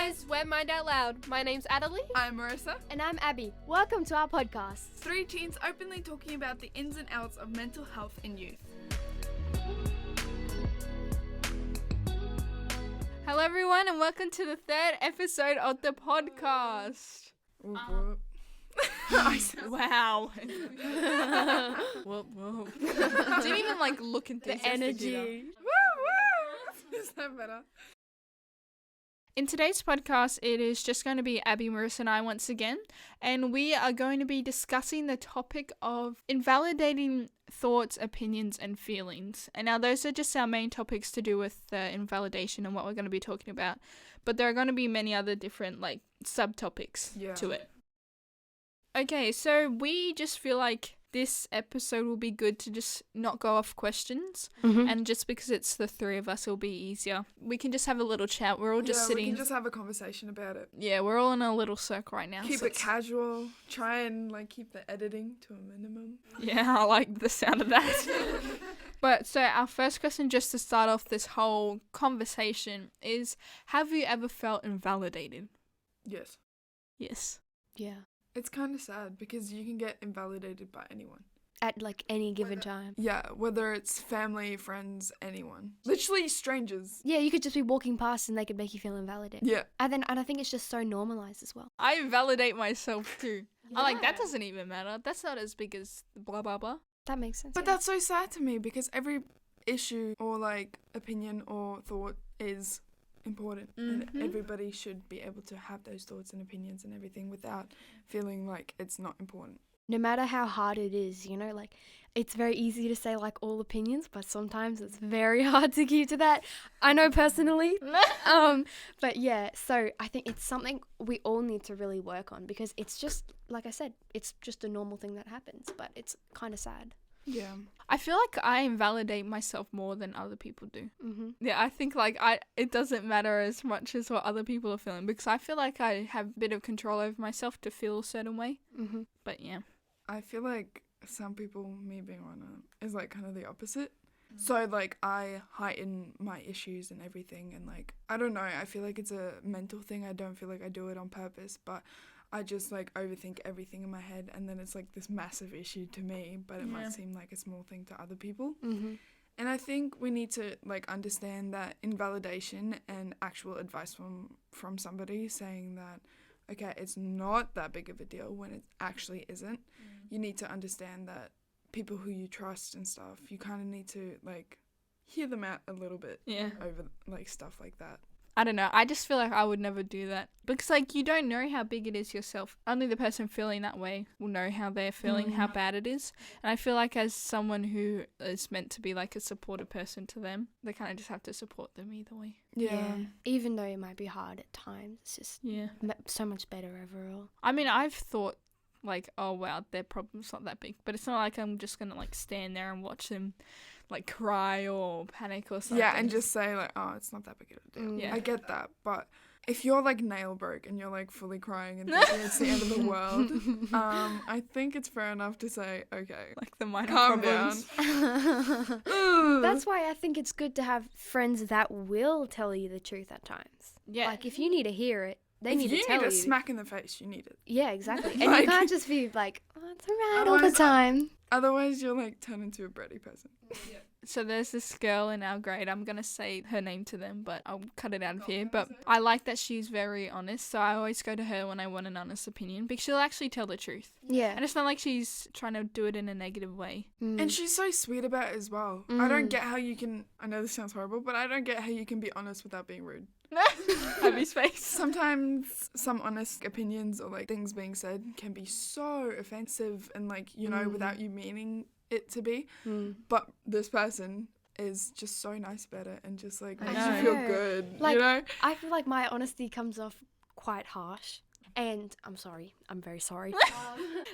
guys, we're Mind Out Loud. My name's Adelie. I'm Marisa. And I'm Abby. Welcome to our podcast. Three teens openly talking about the ins and outs of mental health in youth. Hello everyone and welcome to the third episode of the podcast. Wow. Whoop, whoop. Didn't even look into The energy. Is that better? In today's podcast, it is just going to be Abby, Marisa and I once again, and we are going to be discussing the topic of invalidating thoughts, opinions and feelings. And now those are just our main topics to do with invalidation and what we're going to be talking about, but there are going to be many other different subtopics to it. Okay, so we just feel like this episode will be good to just not go off questions, and just because it's the three of us, it'll be easier. We can just have a little chat. We're all just sitting. We can just have a conversation about it. Yeah, we're all in a little circle right now. Keep it casual. Try and keep the editing to a minimum. Yeah, I like the sound of that. But so our first question, just to start off this whole conversation, is: have you ever felt invalidated? Yes. Yes. Yeah. It's kind of sad because you can get invalidated by anyone. At any given time. Yeah, whether it's family, friends, anyone. Literally strangers. Yeah, you could just be walking past and they could make you feel invalidated. Yeah. And I think it's just so normalized as well. I invalidate myself too. Yeah. I'm like, that doesn't even matter. That's not as big as blah, blah, blah. That makes sense. But that's so sad to me because every issue or opinion or thought is important, and everybody should be able to have those thoughts and opinions and everything without feeling like it's not important. No matter how hard it is, it's very easy to say all opinions, but sometimes it's very hard to keep to that. I know personally. But yeah, so I think it's something we all need to really work on because it's just, like I said, it's just a normal thing that happens, but it's kind of sad. Yeah. I feel like I invalidate myself more than other people do. Mm-hmm. Yeah, I think it doesn't matter as much as what other people are feeling because I feel like I have a bit of control over myself to feel a certain way. Mm-hmm. But yeah. I feel like some people, me being one, is kind of the opposite. So I heighten my issues and everything, and I don't know, I feel like it's a mental thing. I don't feel like I do it on purpose, but I just overthink everything in my head, and then it's this massive issue to me, but it might seem like a small thing to other people. Mm-hmm. And I think we need to understand that invalidation and actual advice from somebody saying that, okay, it's not that big of a deal when it actually isn't. You need to understand that people who you trust and stuff, you kind of need to hear them out a little bit over stuff like that. I don't know. I just feel like I would never do that because you don't know how big it is yourself. Only the person feeling that way will know how they're feeling, how bad it is. And I feel like as someone who is meant to be a supportive person to them, they kind of just have to support them either way. Yeah. Even though it might be hard at times, it's just so much better overall. I mean, I've thought oh wow, their problem's not that big, but it's not like I'm just gonna stand there and watch them cry or panic or something. Yeah, and just say oh, it's not that big of a deal. Yeah. I get that, but if you're nail broke and you're fully crying and thinking it's the end of the world, I think it's fair enough to say, okay, the minor calm problems. down. That's why I think it's good to have friends that will tell you the truth at times. Yeah. If you need to hear it, they need to tell you. If you need a smack in the face, you need it. Yeah, exactly. And you can't just be oh, it's alright all the time. Otherwise, you'll turn into a bratty person. So there's this girl in our grade. I'm going to say her name to them, but I'll cut it out of here. But I like that she's very honest. So I always go to her when I want an honest opinion because she'll actually tell the truth. Yeah. And it's not like she's trying to do it in a negative way. And she's so sweet about it as well. I don't get how you can, I know this sounds horrible, but I don't get how you can be honest without being rude. Abby's face. Sometimes some honest opinions or things being said can be so offensive and without you meaning it to be. But this person is just so nice about it and just makes you feel good, I feel like my honesty comes off quite harsh. And I'm sorry. I'm very sorry.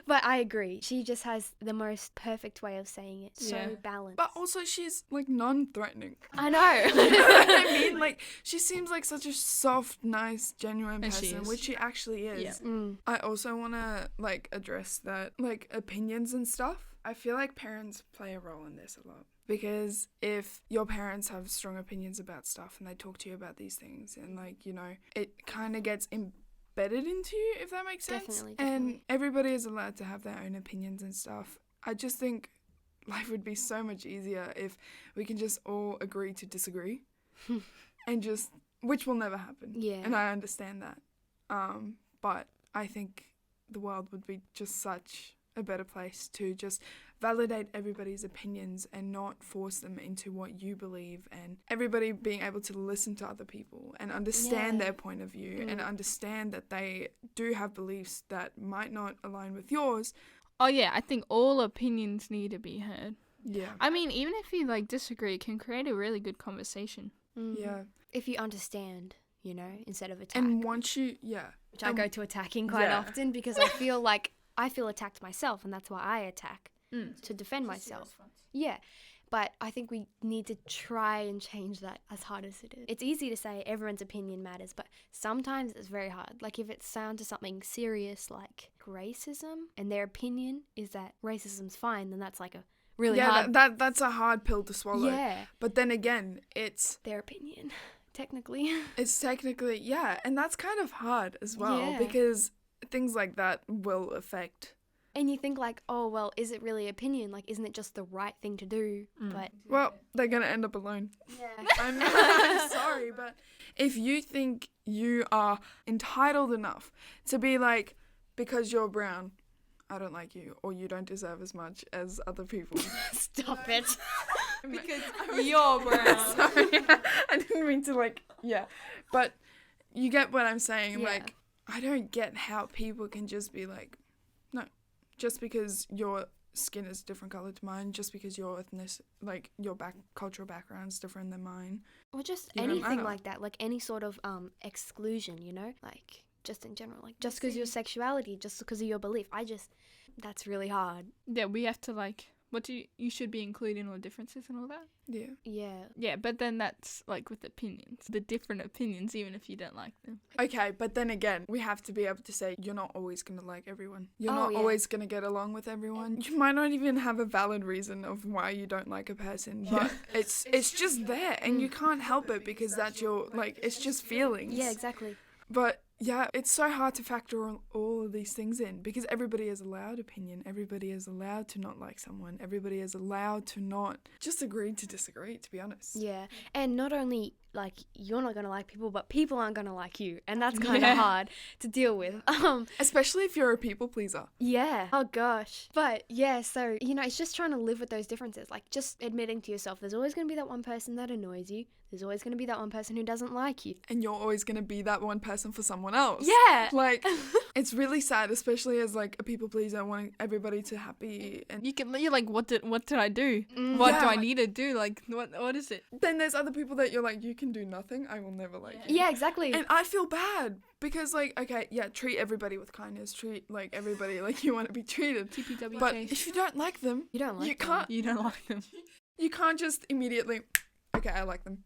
But I agree. She just has the most perfect way of saying it. So Yeah. balanced. But also she's like non-threatening. I know. You know what I mean? Like, she seems like such a soft, nice, genuine And she person, is. which she actually is. Yeah. Mm. I also want to, like, address that, like, opinions and stuff. I feel like parents play a role in this a lot. Because if your parents have strong opinions about stuff and they talk to you about these things and, like, you know, it kind of gets embedded into you, if that makes sense. Definitely. And everybody is allowed to have their own opinions and stuff. I just think life would be so much easier if we can just all agree to disagree. And just, which will never happen. Yeah. And I understand that. But I think the world would be just such a better place to just validate everybody's opinions and not force them into what you believe, and everybody being able to listen to other people and understand Yeah. their point of view and understand that they do have beliefs that might not align with yours. Oh yeah, I think all opinions need to be heard. Yeah. I mean, even if you like disagree, it can create a really good conversation. Mm. Yeah. If you understand, you know, instead of attack. And once you, Which I go to attacking quite yeah. often because I feel attacked myself, and that's why I attack to defend myself. Yeah. But I think we need to try and change that, as hard as it is. It's easy to say everyone's opinion matters, but sometimes it's very hard. Like if it's down to something serious like racism and their opinion is that racism's fine, then that's like a really hard... that's a hard pill to swallow. Yeah. But then again, it's Their opinion, technically. technically, yeah, and that's kind of hard as well Yeah. because things like that will affect. And you think like, oh, well, is it really opinion? Like, isn't it just the right thing to do? But Well, they're going to end up alone. yeah. I'm sorry, but if you think you are entitled enough to be like, because you're brown, I don't like you, or you don't deserve as much as other people. Stop it. Because you're brown. Sorry, I didn't mean to but you get what I'm saying. Yeah. Like, I don't get how people can just be like, no, just because your skin is a different color to mine, just because your your cultural background is different than mine. Or just You don't anything matter. like that, like any sort of exclusion, you know? Like, just in general, like, just because your sexuality, just because of your belief. That's really hard. Yeah, we have to like, you should be including all the differences and all that. Yeah. Yeah. Yeah, but then that's like with opinions, the different opinions, even if you don't like them. Okay, but then again, we have to be able to say you're not always going to like everyone. You're Oh, not yeah. always going to get along with everyone. You might not even have a valid reason of why you don't like a person, but it's just there and you can't help it because that's your, like, it's just feelings. Yeah, exactly. But yeah, it's so hard to factor all of these things in because everybody is allowed opinion. Everybody is allowed to not like someone. Everybody is allowed to not just agree to disagree, to be honest. Yeah. And not only, like, you're not going to like people, but people aren't going to like you. And that's kind of Yeah. hard to deal with. Especially if you're a people pleaser. Yeah. Oh, gosh. But, yeah, so, you know, it's just trying to live with those differences. Like, just admitting to yourself, there's always going to be that one person that annoys you. There's always going to be that one person who doesn't like you. And you're always going to be that one person for someone else. Yeah. Like, it's really sad, especially as, like, a people pleaser wanting everybody to happy. And You're like, what did I do? What do Yeah. I need to do? Like, what is it? then there's other people that you're like, you can do nothing. I will never like you. Yeah, exactly. And I feel bad because, like, okay, yeah, treat everybody with kindness. Treat, like, everybody like you want to be treated. TPW But case. if you don't like them, You don't like you them. can't. You don't like them. You can't just immediately. Okay, I like them.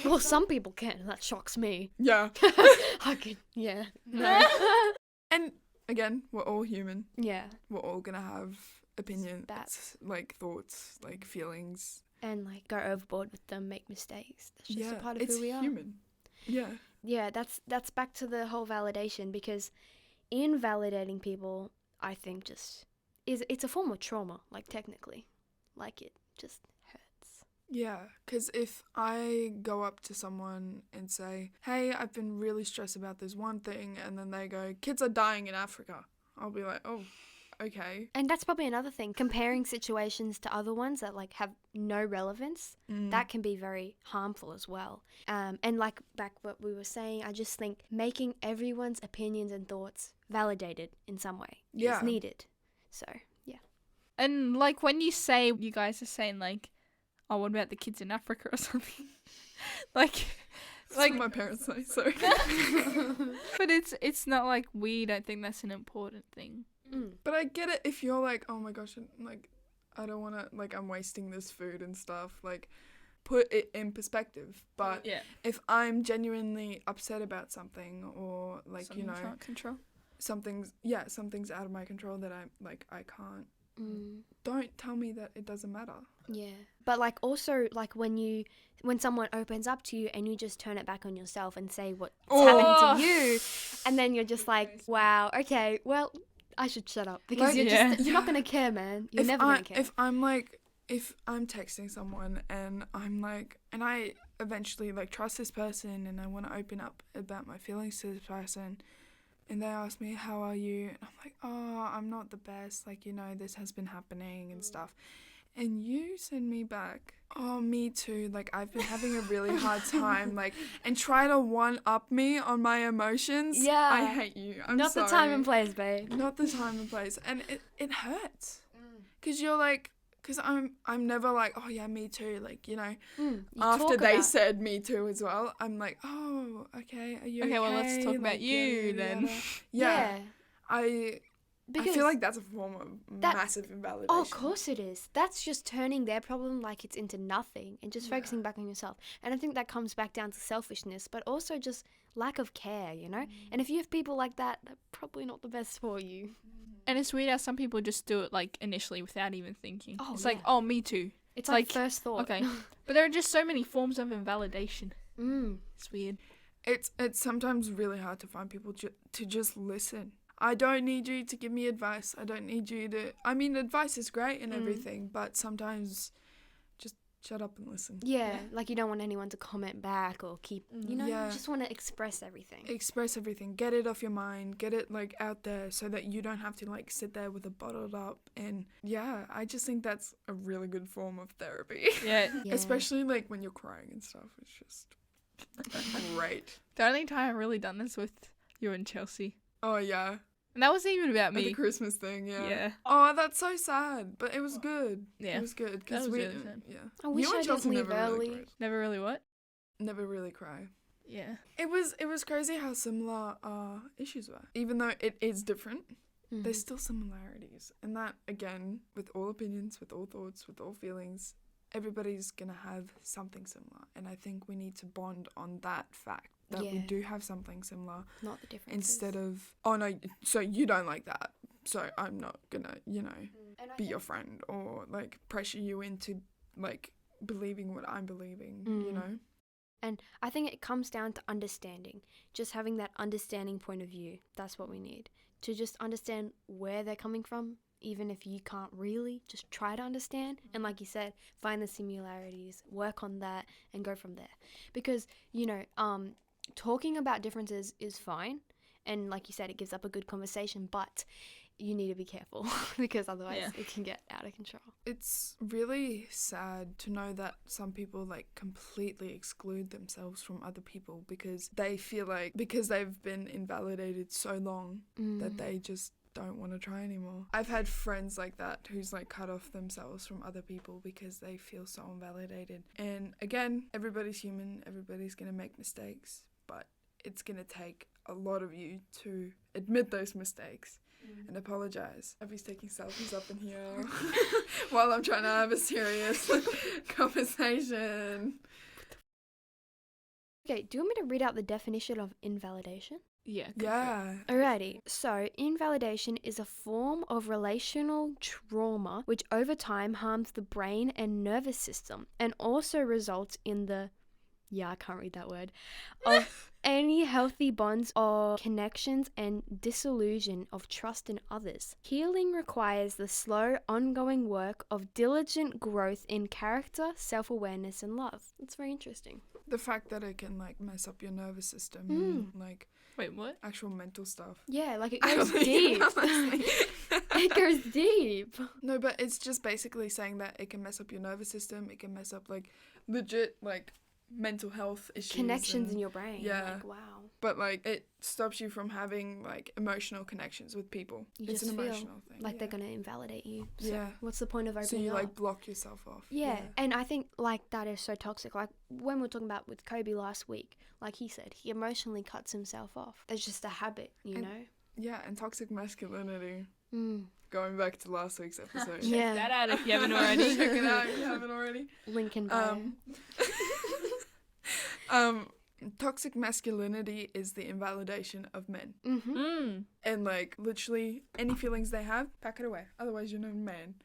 Well, some people can. That shocks me. Yeah. I could, yeah. No. And again, we're all human. Yeah. We're all gonna have opinions, That's- like thoughts, like feelings. And, like, go overboard with them, make mistakes. That's just Yeah, a part of it's who we are. human. Yeah. Yeah, that's back to the whole validation, because invalidating people, I think, it's a form of trauma, like, technically. Like, it just hurts. Yeah, because if I go up to someone and say, hey, I've been really stressed about this one thing, and then they go, kids are dying in Africa, I'll be like, oh, okay. And that's probably another thing, comparing situations to other ones that, like, have no relevance, that can be very harmful as well. And, like, back what we were saying, I just think making everyone's opinions and thoughts validated in some way Yeah. is needed. So, yeah. And like when you say, you guys are saying like, oh, what about the kids in Africa or something? Like, Like my parents say, sorry. But it's not like we don't think that's an important thing. But I get it if you're like, oh my gosh, like, I don't want to, like, I'm wasting this food and stuff. Like, put it in perspective. But Yeah. if I'm genuinely upset about something, or like, Something you can't control. something's out of my control that I can't. Don't tell me that it doesn't matter. Yeah. But like also like when someone opens up to you and you just turn it back on yourself and say what's happening to you, and then you're just like, wow, okay, well, I should shut up because Like, you're not gonna care, man. You're never gonna care. If I'm texting someone and I'm like, and I eventually like trust this person and I want to open up about my feelings to this person, and they ask me, how are you? And I'm like, oh, I'm not the best. Like, this has been happening and stuff. And you send me back, oh, me too. Like, I've been having a really hard time. Like, and try to one-up me on my emotions. Yeah. I hate you. I'm not sorry. the time and place, babe. Not the time and place. And it hurts. Because you're like, because I'm never like, oh, yeah, me too. Like, after they said me too as well, I'm like, oh, okay, are you okay? Okay, well, let's talk about you then. Yeah. I feel like that's a form of massive invalidation. Oh, of course it is. That's just turning their problem like it's into nothing and just focusing back on yourself. And I think that comes back down to selfishness, but also just lack of care, And if you have people like that, they're probably not the best for you. And it's weird how some people just do it like initially without even thinking. Oh, it's like, oh, me too. It's like first thought. Okay. But there are just so many forms of invalidation. It's weird. It's sometimes really hard to find people to just listen. I don't need you to give me advice. I don't need you to... I mean, advice is great and everything, but sometimes just shut up and listen. Yeah, like you don't want anyone to comment back or keep... You just want to express everything. Express everything. Get it off your mind. Get it, like, out there so that you don't have to, like, sit there with it bottled up. And, yeah, I just think that's a really good form of therapy. Yeah. Especially, like, when you're crying and stuff. It's just great. The only time I've really done this with you and Chelsea. Oh, yeah. And that wasn't even about At me. the Christmas thing, yeah. Yeah. Oh, that's so sad. But it was good. Yeah. It was good. That Because was we... really sad. Yeah. I wish you and I Chelsea didn't leave never early. really cried. Never really what? Never really cry. Yeah. It was crazy how similar our issues were. Even though it is different, there's still similarities. And that, again, with all opinions, with all thoughts, with all feelings, everybody's going to have something similar. And I think we need to bond on that fact. That we do have something similar. Not the difference. Instead of, oh no, so you don't like that. So I'm not going to, be your friend or like pressure you into like believing what I'm believing, And I think it comes down to understanding. Just having that understanding point of view. That's what we need. To just understand where they're coming from. Even if you can't really, just try to understand. And like you said, find the similarities, work on that and go from there. Because, talking about differences is fine, and like you said, it gives up a good conversation, but you need to be careful because otherwise it can get out of control. It's really sad to know that some people like completely exclude themselves from other people because they feel like because they've been invalidated so long that they just don't want to try anymore. I've had friends like that who's like cut off themselves from other people because they feel so invalidated. And again, everybody's human, everybody's going to make mistakes, but it's going to take a lot of you to admit those mistakes and apologize. Abby's taking selfies up in here while I'm trying to have a serious conversation. Okay, do you want me to read out the definition of invalidation? Yeah. Yeah. Alrighty, so invalidation is a form of relational trauma which over time harms the brain and nervous system and also results in the, I can't read that word, of any healthy bonds or connections and dissolution of trust in others. Healing requires the slow, ongoing work of diligent growth in character, self-awareness and love. It's very interesting. The fact that it can like mess up your nervous system and like Wait, what? actual mental stuff. Yeah, like it goes deep. It goes deep. No, but it's just basically saying that it can mess up your nervous system. It can mess up like legit like mental health issues. Connections and- in your brain. yeah. Like, wow. But, like, it stops you from having, like, emotional connections with people. You It's just an feel emotional thing. like yeah. they're going to invalidate you. So Yeah. what's the point of opening So you, up? like, block yourself off. Yeah, and I think, like, that is so toxic. Like, when we were talking about with Kobe last week, like he said, he emotionally cuts himself off. It's just a habit, you And- know? Yeah, and toxic masculinity. Mm. Going back to last week's episode. Yeah. That out if you haven't already. Check it out if you haven't already. Link in bio. Toxic masculinity is the invalidation of men. Mm-hmm. Mm. And, like, literally any feelings they have, pack it away. Otherwise, you're not a man.